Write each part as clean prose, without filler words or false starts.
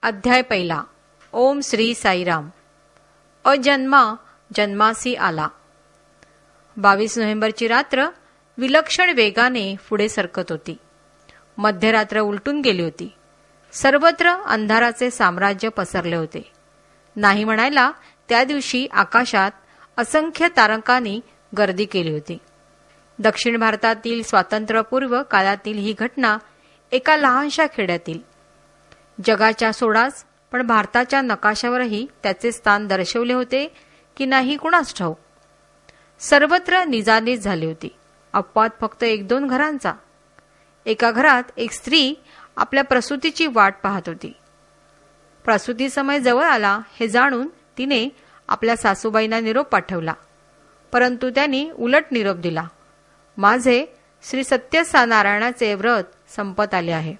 अध्याय पहिला. ओम श्री साईराम. अजन्मा जन्मासी आला. 22 नोव्हेंबरची रात्र विलक्षण वेगाने पुढे सरकत होती. मध्यरात्र उलटून गेली होती. सर्वत्र अंधाराचे साम्राज्य पसरले होते. नाही म्हणायला त्या दिवशी आकाशात असंख्य तारकांनी गर्दी केली होती. दक्षिण भारतातील स्वातंत्र्यपूर्व काळातील ही घटना एका लहानशा खेड्यातील. जगाच्या सोडाच पण भारताच्या नकाशावरही त्याचे स्थान दर्शवले होते की नाही कुणास ठाऊक. सर्वत्र निजानीज झाली होती. अपवाद फक्त 1-2 घरांचा. एका घरात एक स्त्री आपल्या प्रसूतीची वाट पाहत होती. प्रसूती समय जवळ आला हे जाणून तिने आपल्या सासूबाईंना निरोप पाठवला, परंतु त्यांनी उलट निरोप दिला. माझे श्री सत्यनारायणाचे व्रत संपत आले आहे.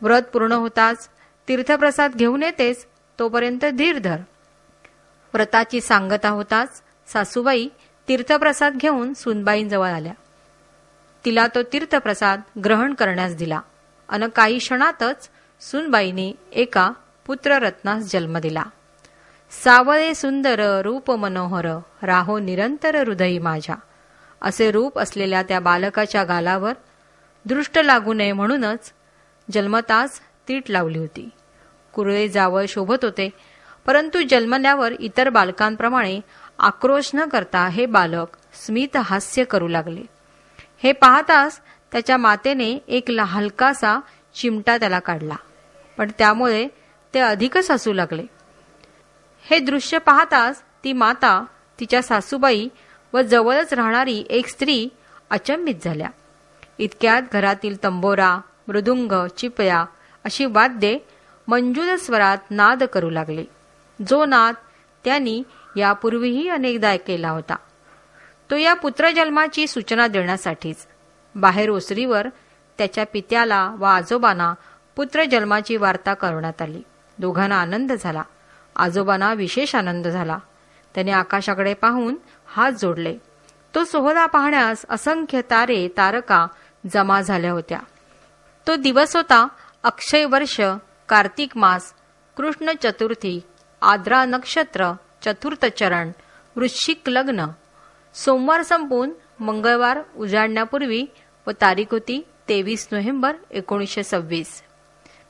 व्रत पूर्ण होताच तीर्थप्रसाद घेऊन येतेस तोपर्यंत धीर धर. व्रताची सांगता होताच सासूबाई तीर्थप्रसाद घेऊन सुनबाईंजवळ आल्या. तिला तो तीर्थप्रसाद ग्रहण करण्यास दिला अन काही क्षणातच सुनबाईंनी एका पुत्ररत्नास जन्म दिला. सावळे सुंदर रूप मनोहर राहो निरंतर हृदयी माझ्या असे रूप असलेल्या त्या बालकाच्या गालावर दृष्ट लागू नये म्हणूनच जन्मताच तीट लावली होती. कुरळे जावळ शोभत होते, परंतु जन्मल्यावर इतर बालकांप्रमाणे आक्रोश न करता हे बालक स्मित हास्य करू लागले. हे पाहताच त्याच्या मातेने एक हलकासा चिमटा त्याला काढला, पण त्यामुळे ते अधिकच हसू लागले. हे दृश्य पाहताच ती माता, तिच्या सासूबाई व जवळच राहणारी एक स्त्री अचंबित झाल्या. इतक्यात घरातील तंबोरा, मृदुंग, चिपळ्या अशी वाद्ये मंजूळ स्वरात नाद करू लागले, जो नाद त्यांनी यापूर्वीही अनेकदा केला होता. तो या पुत्रजन्माची सूचना देण्यासाठीच. बाहेर ओसरीवर त्याच्या पित्याला व आजोबांना पुत्रजन्माची वार्ता कळवण्यात आली. दोघांना आनंद झाला. आजोबांना विशेष आनंद झाला. त्याने आकाशाकडे पाहून हात जोडले. तो सोहळा पाहण्यास असंख्य तारे तारका जमा झाल्या होत्या. तो दिवस होता अक्षय वर्ष, कार्तिक मास, कृष्ण चतुर्थी, आद्रा नक्षत्र, चतुर्थ चरण, वृश्चिक लग्न. सोमवार संपून मंगळवार उजाडण्यापूर्वी व तारीख होती 23 नोव्हेंबर 1926.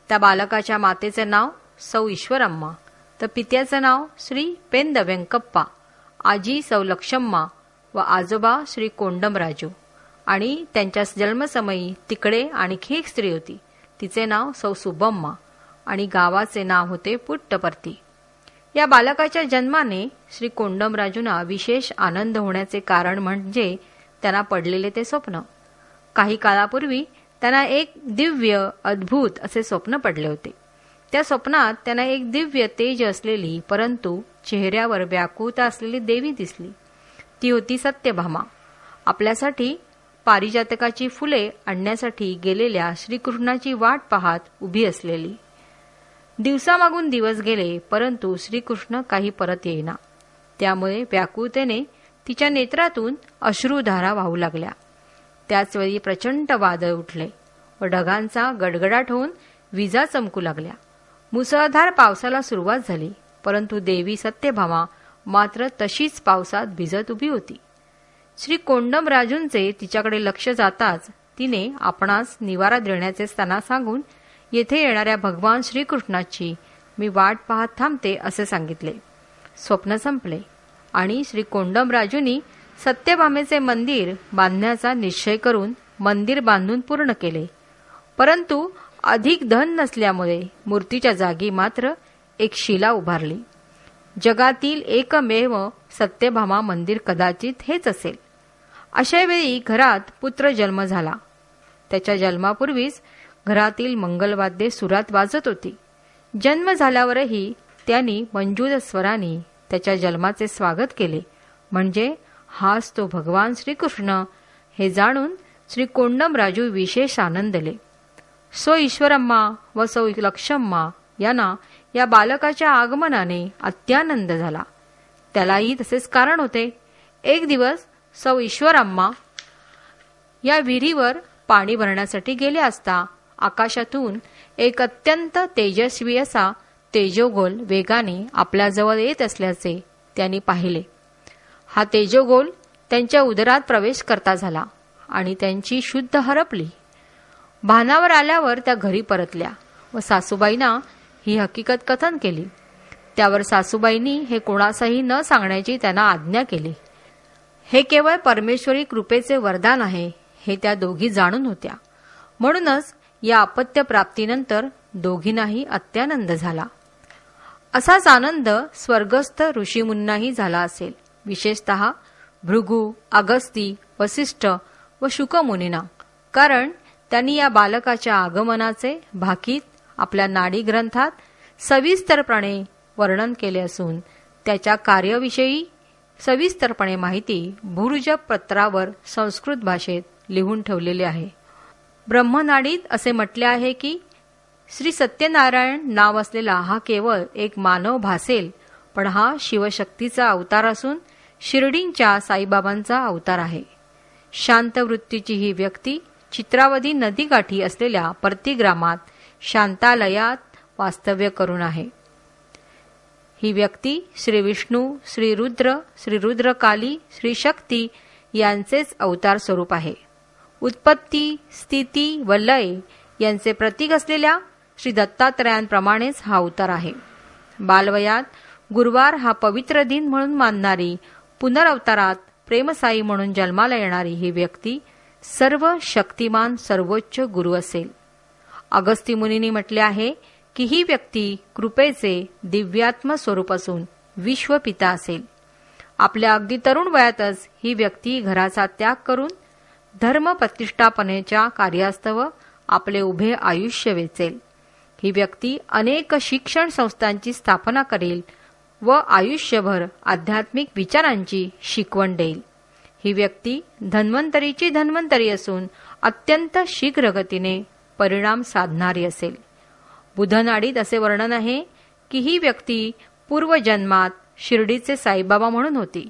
त्या बालकाच्या मातेचे नाव सौ ईश्वरम्मा, तर पित्याचे नाव श्री पेंद व्यंकप्पा, आजी सौ लक्षम्मा व आजोबा श्री कोंडमराजू. आणि त्यांच्या जन्मसमयी तिकडे आणखी एक स्त्री होती. तिचे नाव सौ सुब्बम्मा आणि गावाचे नाव होते पुट्टपर्ती. या बालकाच्या जन्माने श्री कोंडमराजूंना विशेष आनंद होण्याचे कारण म्हणजे त्यांना पडलेले ते स्वप्न. काही काळापूर्वी त्यांना एक दिव्य अद्भुत असे स्वप्न पडले होते. त्या स्वप्नात त्यांना एक दिव्य तेज असलेली परंतु चेहऱ्यावर व्याकुळता असलेली देवी दिसली. ती होती सत्यभामा. आपल्यासाठी पारिजातकाची फुले आणण्यासाठी गेलेल्या श्रीकृष्णाची वाट पाहत उभी असलेली. दिवसामागून दिवस गेले, परंतु श्रीकृष्ण काही परत येईना. त्यामुळे व्याकुळतेने तिच्या नेत्रातून अश्रुधारा वाहू लागल्या. त्याचवेळी प्रचंड वादळ उठले व ढगांचा गडगडाट होऊन विजा चमकू लागल्या. मुसळधार पावसाला सुरुवात झाली, परंतु देवी सत्यभामा मात्र तशीच पावसात भिजत उभी होती. श्री कोंडमराजूंचे तिच्याकडे लक्ष जाताच तिने आपणास निवारा देण्याचे त्यांना सांगून येथे येणाऱ्या भगवान श्रीकृष्णाची मी वाट पाहत थांबते असे सांगितले. स्वप्न संपले आणि श्री कोंडमराजूंनी सत्यभामेचे मंदिर बांधण्याचा निश्चय करून मंदिर बांधून पूर्ण केले. परंतु अधिक धन नसल्यामुळे मूर्तीच्या जागी मात्र एक शिला उभारली. जगातील एकमेव सत्यभामा मंदिर कदाचित हेच असेल. अशा वेळी घरात पुत्र जन्म झाला. त्याच्या जन्मापूर्वीच घरातील मंगलवाद्ये सुरात वाजत होती. जन्म झाल्यावरही त्यांनी मंजूळ स्वरांनी त्याच्या जन्माचे स्वागत केले, म्हणजे हाच तो भगवान श्रीकृष्ण हे जाणून श्री कोंडमराजू विशेष आनंदले. सौ ईश्वरम्मा व सौ लक्षम्मा यांना या बालकाच्या आगमनाने अत्यानंद झाला. त्यालाही तसेच कारण होते. एक दिवस सौ ईश्वरम्मा या विहिरीवर पाणी भरण्यासाठी गेले असता आकाशातून एक अत्यंत तेजस्वी असा तेजोगोल वेगाने आपल्याजवळ येत असल्याचे त्यांनी पाहिले. हा तेजोगोल त्यांच्या उदरात प्रवेश करता झाला आणि त्यांची शुद्ध हरपली. भानावर आल्यावर त्या घरी परतल्या व सासूबाईंना ही हकीकत कथन केली. त्यावर सासूबाईंनी हे कोणासही न सांगण्याची त्यांना आज्ञा केली. हे केवळ परमेश्वरी कृपेचे वरदान आहे हे त्या दोघी जाणून होत्या. म्हणूनच या अपत्य प्राप्तीनंतर दोघींनाही अत्यानंद झाला. असाच आनंद स्वर्गस्थ ऋषीमुनींनाही झाला असेल, विशेषतः भृगु, अगस्ती, वसिष्ठ व शुकमुनींना, कारण त्यांनी या बालकाच्या आगमनाचे भाकीत आपल्या नाडी ग्रंथात सविस्तरपणे वर्णन केले असून त्याच्या कार्याविषयी सविस्तरपणे माहिती भुर्ज पत्रावर संस्कृत भाषेत लिहून ठेवलेली आहे. ब्रह्मनाडीत असे म्हटले आहे की श्री सत्यनारायण नाव असलेला हा केवळ एक मानव भासेल, पण हा शिवशक्तीचा अवतार असून शिर्डींच्या साईबाबांचा अवतार आहे. शांत वृत्तीची ही व्यक्ती चित्रावधी नदीकाठी असलेल्या प्रतिग्रामात शांतालयात वास्तव्य करून आहे. ही व्यक्ती श्री विष्णू, श्री रुद्र, श्री रुद्रकाली, श्री शक्ती यांचेच अवतार स्वरूप आहे. उत्पत्ती, स्थिती व लय यांचे प्रतीक असलेल्या श्री दत्तात्रयांप्रमाणेच हा अवतार आहे. बालवयात गुरुवार हा पवित्र दिन म्हणून मानणारी, पुनरवतारात प्रेमसाई म्हणून जन्माला येणारी ही व्यक्ती सर्व शक्तिमान सर्वोच्च गुरु असेल. अगस्ती मुनींनी म्हटले आहे की ही व्यक्ती कृपेचे दिव्यात्म स्वरूप असून विश्वपिता असेल. आपल्या अगदी तरुण वयातच ही व्यक्ती घराचा त्याग करून धर्म प्रतिष्ठापनेच्या कार्यास्तव आपले उभे आयुष्य वेचेल. ही व्यक्ती अनेक शिक्षण संस्थांची स्थापना करेल व आयुष्यभर आध्यात्मिक विचारांची शिकवण देईल. ही व्यक्ती धन्वंतरीची धन्वंतरी असून अत्यंत शीघ्र गतीने परिणाम साधणारी असेल. बुधनाडीत असे वर्णन आहे की ही व्यक्ती पूर्वजन्मात शिर्डीचे साईबाबा म्हणून होती.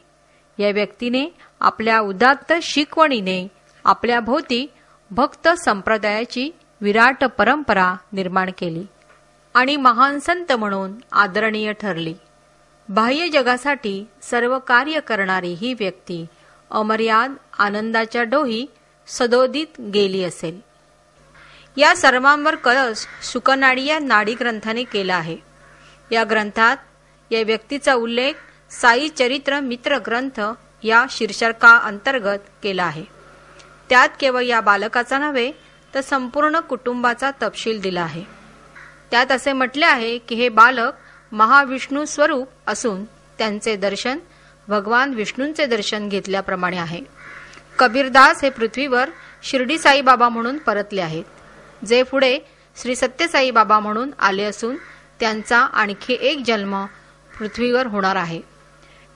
या व्यक्तीने आपल्या उदात्त शिकवणीने आपल्या भोवती भक्त संप्रदायाची विराट परंपरा निर्माण केली आणि महान संत म्हणून आदरणीय ठरली. बाह्य जगासाठी सर्व कार्य करणारी ही व्यक्ती अमर्याद आनंदाच्या डोही सदोदित गेली असेल. या सर्वांवर कळस शुकनाडी या नाडी ग्रंथाने केला आहे. या ग्रंथात या व्यक्तीचा उल्लेख साई चरित्र मित्र ग्रंथ या शीर्षका अंतर्गत केला आहे. त्यात केवळ या बालकाचा नव्हे तर संपूर्ण कुटुंबाचा तपशील दिला आहे. त्यात असे म्हटले आहे की हे बालक महाविष्णू स्वरूप असून त्यांचे दर्शन भगवान विष्णूंचे दर्शन घेतल्याप्रमाणे आहे. कबीरदास हे पृथ्वीवर शिर्डी साईबाबा म्हणून परतले आहेत, जे पुढे श्री सत्यसाई बाबा म्हणून आले असून त्यांचा आणखी एक जन्म पृथ्वीवर होणार आहे.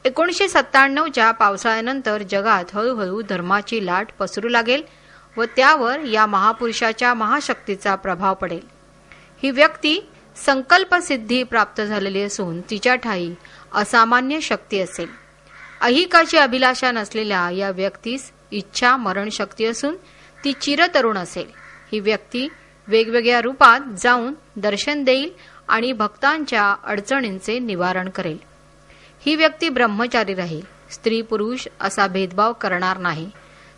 1997च्या पावसाळ्यानंतर जगात हळूहळू धर्माची लाट पसरू लागेल व त्यावर या महापुरुषाच्या महाशक्तीचा प्रभाव पडेल. ही व्यक्ती संकल्पसिद्धी प्राप्त झालेली असून तिच्या ठायी असामान्य शक्ती असेल. अहिकाची अभिलाषा नसलेल्या या व्यक्तीस इच्छा मरण शक्ती असून ती चिरतरुण असेल. ही व्यक्ती वेगवेगळ्या रूपात जाऊन दर्शन देईल आणि भक्तांच्या अडचणींचे निवारण करेल. ही व्यक्ती ब्रह्मचारी राहील, स्त्री पुरुष असा भेदभाव करणार नाही.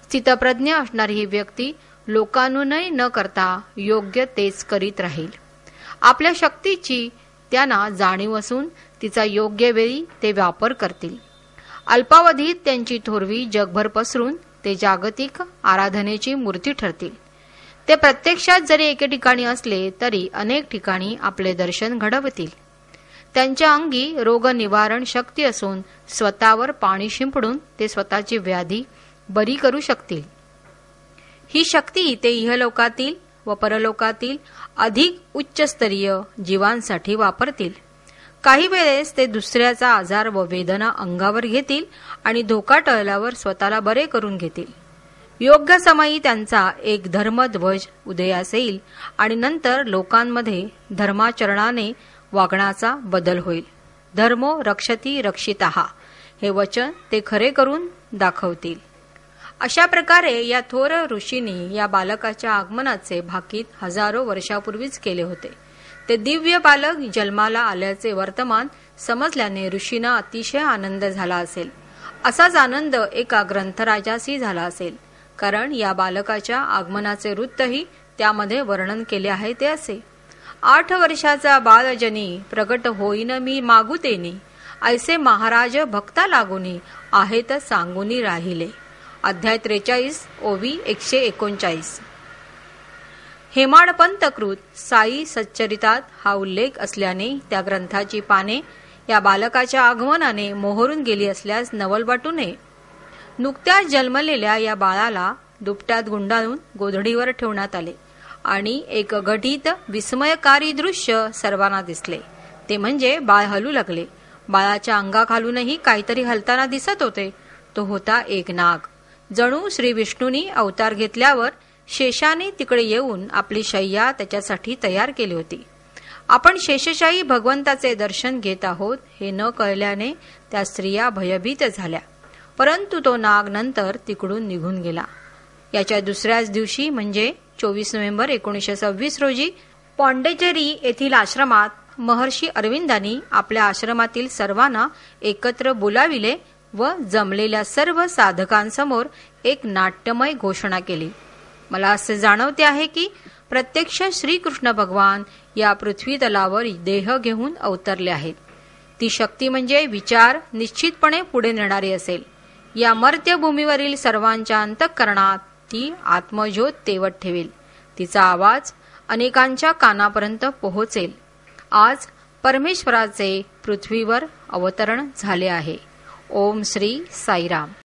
स्थितप्रज्ञ असणारी ही व्यक्ती लोकानुनय न करता योग्य तेच करीत राहील. आपल्या शक्तीची त्यांना जाणीव असून तिचा योग्य वेळी ते वापर करतील. अल्पावधीत त्यांची थोरवी जगभर पसरून ते जागतिक आराधनेची मूर्ती ठरतील. ते प्रत्यक्षात जरी एके ठिकाणी असले तरी अनेक ठिकाणी आपले दर्शन घडवतील. त्यांच्या अंगी रोग निवारण शक्ती असून स्वतःवर पाणी शिंपडून ते स्वतःची व्याधी बरी करू शकतील. ही शक्ती ते इहलोकातील व परलोकातील अधिक उच्चस्तरीय जीवांसाठी वापरतील. काही वेळेस ते दुसऱ्याचा आजार व वेदना अंगावर घेतील आणि धोका टळल्यावर स्वतःला बरे करून घेतील. योग्य समयी त्यांचा एक धर्मध्वज उदयास येईल आणि नंतर लोकांमध्ये धर्माचरणाने वागण्याचा बदल होईल. धर्मो रक्षती रक्षिताः हे वचन ते खरे करून दाखवतील. अशा प्रकारे या थोर ऋषींनी या बालकाच्या आगमनाचे भाकीत हजारो वर्षापूर्वीच केले होते. ते दिव्य बालक जन्माला आल्याचे वर्तमान समजल्याने ऋषींना अतिशय आनंद झाला असेल. असाच आनंद एका ग्रंथराजाशी झाला असेल, कारण या बालकाच्या आगमनाचे वृत्तही त्यामध्ये वर्णन केले आहे ते असे: 8 वर्षाचा बालजनी प्रगट होईन मी मागुतेनी, ऐसे महाराज भक्ता लागुनी आहेत सांगुनी राहिले. अध्याय 43 ओवी 139. हेमाडपंतकृत साई सच्चरितात हा उल्लेख असल्याने त्या ग्रंथाची पाने या बालकाच्या आगमनाने मोहरून गेली असल्यास नवल वाटू नये. नुकत्याच जन्मलेल्या या बाळाला दुपट्यात गुंडाळून गोधडीवर ठेवण्यात आले आणि एक घटित विस्मयकारी दृश्य सर्वांना दिसले. ते म्हणजे बाळ हलू लागले. बाळाच्या अंगाखालूनही काहीतरी हलताना दिसत होते. तो होता एक नाग. जणू श्री विष्णूंनी अवतार घेतल्यावर शेषाने तिकडे येऊन आपली शय्या त्याच्यासाठी तयार केली होती. आपण शेषशाही भगवंताचे दर्शन घेत आहोत हे न कळल्याने त्या स्त्रिया भयभीत झाल्या. परंतु तो नाग नंतर तिकडून निघून गेला. याच्या दुसऱ्याच दिवशी म्हणजे 24 नोव्हेंबर 1926 रोजी पॉंडेचेरी येथील आश्रमात महर्षी अरविंदांनी आपल्या आश्रमातील सर्वांना एकत्र बोलाविले व जमलेल्या सर्व साधकांसमोर एक नाट्यमय घोषणा केली. मला असे जाणवते आहे की प्रत्यक्ष श्रीकृष्ण भगवान या पृथ्वी तलावर देह घेऊन अवतरले आहेत. ती शक्ती म्हणजे विचार निश्चितपणे पुढे नेणारी असेल. या मर्त्यभूमीवरील सर्वांच्या अंतःकरणात ती आत्मज्योत तेवत ठेवेल. तिचा आवाज अनेकांच्या कानापर्यंत पोहोचेल. आज परमेश्वराचे पृथ्वीवर अवतरण झाले आहे. ओम श्री साईराम.